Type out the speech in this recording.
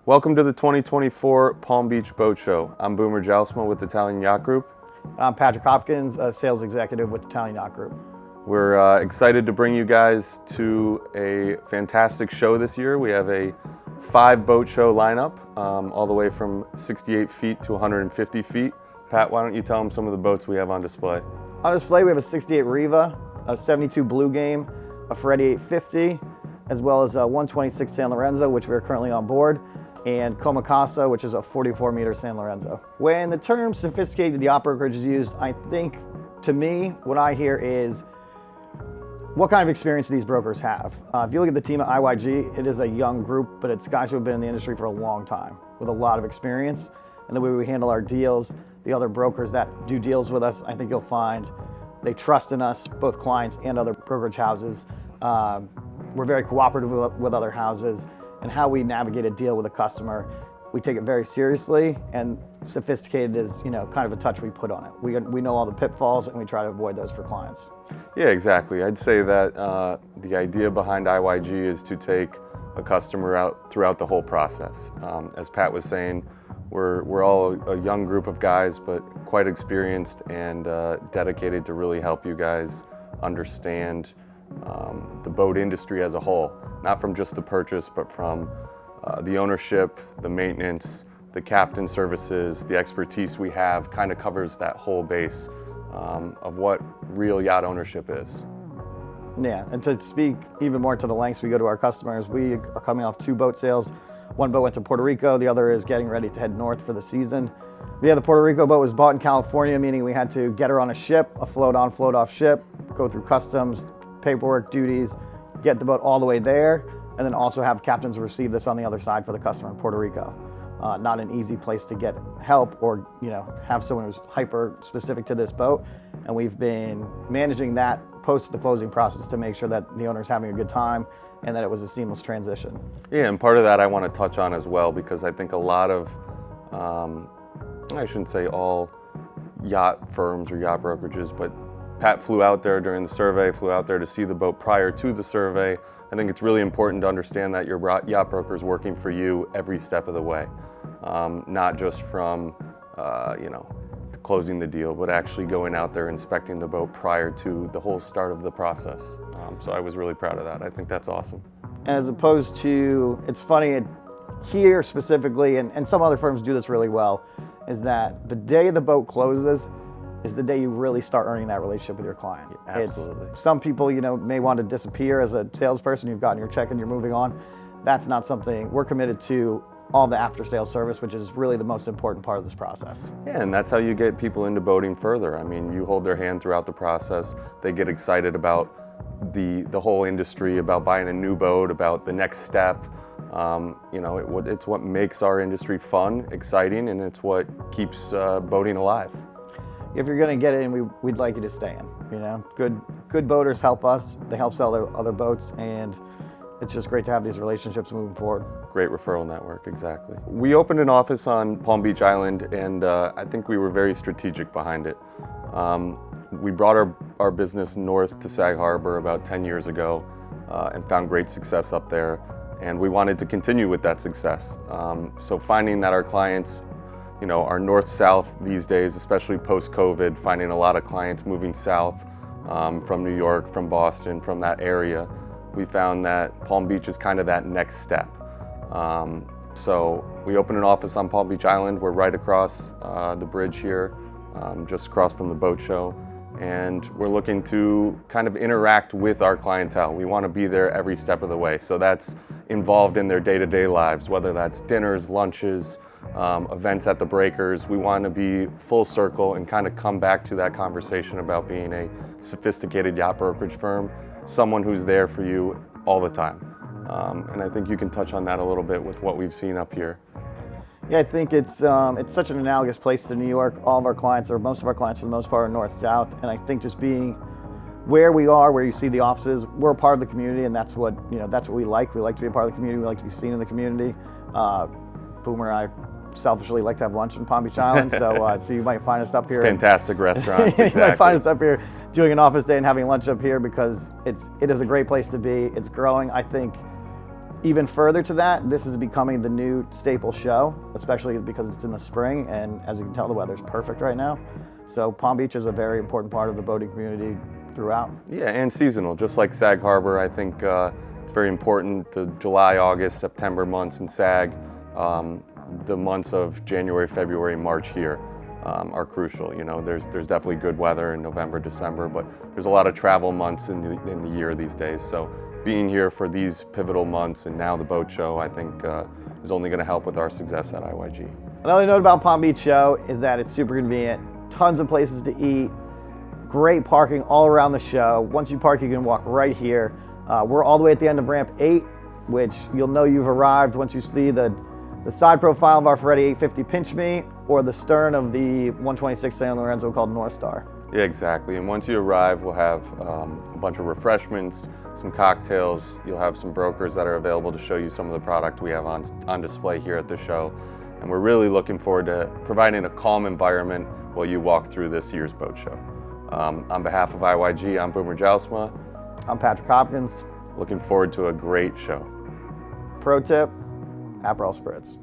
Welcome to the 2024 Palm Beach Boat Show. I'm Boomer Jousma with Italian Yacht Group. I'm Patrick Hopkins, a sales executive with Italian Yacht Group. We're excited to bring you guys to a fantastic show this year. We have a 5-boat show lineup, all the way from 68 feet to 150 feet. Pat, why don't you tell them some of the boats we have on display? On display, we have a 68 Riva, a 72 Blue Game, a Ferretti 850, as well as a 126 San Lorenzo, which we're currently on board, and Comacasa, which is a 44-meter San Lorenzo. When the term sophisticated yacht brokerage is used, I think, to me, what I hear is, what kind of experience do these brokers have? If you look at the team at IYG, it is a young group, but it's guys who have been in the industry for a long time with a lot of experience. And the way we handle our deals, the other brokers that do deals with us, I think you'll find they trust in us, both clients and other brokerage houses. We're very cooperative with other houses, and how we navigate a deal with a customer, we take it very seriously, and sophisticated is, kind of a touch we put on it. We know all the pitfalls, and we try to avoid those for clients. Yeah, exactly. I'd say that the idea behind IYG is to take a customer out throughout the whole process. As Pat was saying, we're all a young group of guys, but quite experienced and dedicated to really help you guys understand the boat industry as a whole, not from just the purchase, but from the ownership, the maintenance, the captain services, the expertise we have kind of covers that whole base of what real yacht ownership is. Yeah, and to speak even more to the lengths we go to our customers, we are coming off 2 boat sales. One boat went to Puerto Rico, the other is getting ready to head north for the season. Yeah, the Puerto Rico boat was bought in California, meaning we had to get her on a ship, a float on, float off ship, go through customs, paperwork, duties, get the boat all the way there, and then also have captains receive this on the other side for the customer in Puerto Rico. Not an easy place to get help or have someone who's hyper specific to this boat, and we've been managing that post the closing process to make sure that the owner's having a good time and that it was a seamless transition. Yeah, and part of that I want to touch on as well, because I think a lot of, I shouldn't say all yacht firms or yacht brokerages, but Pat flew out there during the survey, flew out there to see the boat prior to the survey. I think it's really important to understand that your yacht broker is working for you every step of the way, not just from closing the deal, but actually going out there inspecting the boat prior to the whole start of the process. So I was really proud of that. I think that's awesome. And as opposed to, it's funny, here specifically, and some other firms do this really well, is that the day the boat closes is the day you really start earning that relationship with your client. Yeah, absolutely. Some people, may want to disappear as a salesperson. You've gotten your check and you're moving on. That's not something we're committed to. All the after-sales service, which is really the most important part of this process. Yeah, and that's how you get people into boating further. I mean, you hold their hand throughout the process. They get excited about the whole industry, about buying a new boat, about the next step. It's what makes our industry fun, exciting, and it's what keeps boating alive. If you're going to get in, we'd like you to stay in. Good boaters help us. They help sell their other boats, and it's just great to have these relationships moving forward. Great referral network, exactly. We opened an office on Palm Beach Island, and I think we were very strategic behind it. We brought our business north to Sag Harbor about 10 years ago and found great success up there, and we wanted to continue with that success. So finding that our clients are north-south these days, especially post-COVID, finding a lot of clients moving south from New York, from Boston, from that area, we found that Palm Beach is kind of that next step. So we opened an office on Palm Beach Island. We're right across the bridge here, just across from the boat show. And we're looking to kind of interact with our clientele. We want to be there every step of the way. So that's involved in their day-to-day lives, whether that's dinners, lunches, events at the breakers. We want to be full circle and kind of come back to that conversation about being a sophisticated yacht brokerage firm, someone who's there for you all the time. And I think you can touch on that a little bit with what we've seen up here. Yeah, I think it's such an analogous place to New York. All of our clients, or most of our clients for the most part, are north-south. And I think just being where we are, where you see the offices, we're a part of the community, and that's what we like. We like to be a part of the community. We like to be seen in the community. Boomer and I selfishly like to have lunch in Palm Beach Island, so you might find us up here. Fantastic restaurants. You might find us up here doing an office day and having lunch up here, because it is a great place to be. It's growing. I think Even further to that, this is becoming the new staple show, especially because it's in the spring, and as you can tell, the weather's perfect right now. So Palm Beach is a very important part of the boating community throughout. Yeah, and seasonal, just like Sag Harbor. I think it's very important. The July, August, September months in Sag, the months of January, February, March here are crucial. You know, there's definitely good weather in November, December, but there's a lot of travel months in the year these days. So being here for these pivotal months and now the boat show, I think is only going to help with our success at IYG. Another note about Palm Beach Show is that it's super convenient. Tons of places to eat, great parking all around the show. Once you park, you can walk right here. We're all the way at the end of ramp 8, which you'll know you've arrived once you see the side profile of our Ferretti 850 Pinch Me or the stern of the 126 San Lorenzo called North Star. Yeah, exactly. And once you arrive, we'll have a bunch of refreshments, some cocktails. You'll have some brokers that are available to show you some of the product we have on display here at the show. And we're really looking forward to providing a calm environment while you walk through this year's boat show. On behalf of IYG, I'm Boomer Jousma. I'm Patrick Hopkins. Looking forward to a great show. Pro tip, Aperol Spritz.